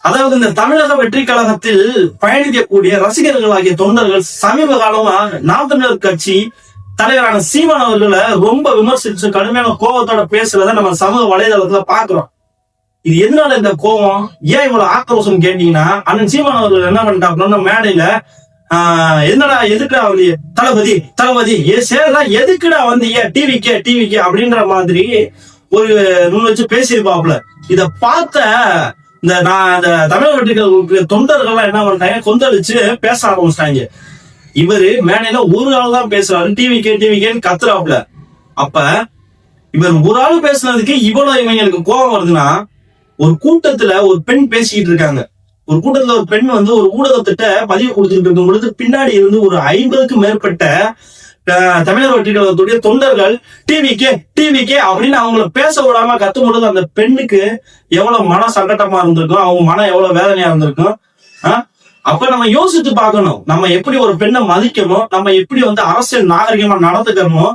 அதாவது இந்த தமிழக வெற்றி கழகத்தில் பயணிக்கக்கூடிய ரசிகர்களாகிய தொண்டர்கள் சமீப காலமா நாம் தமிழர் கட்சி தலைவரான சீமான் அவர்களை ரொம்ப விமர்சிச்சு கடுமையான கோபத்தோட பேசுறத நம்ம சமூக வலைதளத்துல பாக்குறோம். இது எதனால இந்த கோபம், ஏன் இவ்வளவு ஆக்ரோஷம் கேட்டீங்கன்னா, அண்ணன் சீமான் அவர்கள் என்ன பண்ணிட்டாங்க மேடையில, என்னடா எதுக்குடா வந்து தளபதி தளபதி சேர்றா எதுக்குடா வந்து டிவிக்கே அப்படின்ற மாதிரி ஒரு நூல் வச்சு பேசியிருப்பாப்ல. இத பார்த்த இந்த தமிழக வெற்றிகளுக்கு தொண்டர்கள்லாம் என்ன பண்ணிட்டாங்க, கொந்தளிச்சு பேச ஆரம்பிச்சிட்டாங்க. இவரு மேடையில ஒரு ஆள் தான் பேசுறாரு, டிவிக்கேன்னு கத்துறாப்ல. அப்ப இவர் ஒரு ஆள் பேசுனதுக்கு இவ்வளவு இவங்களுக்கு கோபம் வருதுன்னா, ஒரு கூட்டத்துல ஒரு பெண் பேசிக்கிட்டு இருக்காங்க. ஒரு கூட்டத்துல ஒரு பெண் வந்து ஒரு ஊடகத்திட்ட பதிவு கொடுத்துட்டு இருக்கும் பொழுது பின்னாடி இருந்து ஒரு 50க்கும் மேற்பட்ட தமிழக வெற்றி கழகத்துடைய தொண்டர்கள் டிவிக்கே அப்படின்னு அவங்கள பேச விடாம கத்தும் பொழுது அந்த பெண்ணுக்கு எவ்வளவு மன சங்கட்டமா இருந்திருக்கும், அவங்க மனம் எவ்வளவு வேதனையா இருந்திருக்கும். அப்ப நம்ம யோசித்து பார்க்கணும், நம்ம எப்படி ஒரு பெண்ணை மதிக்கணும், நம்ம எப்படி வந்து அரசியல் நாகரிகமா நடந்துக்கணும்.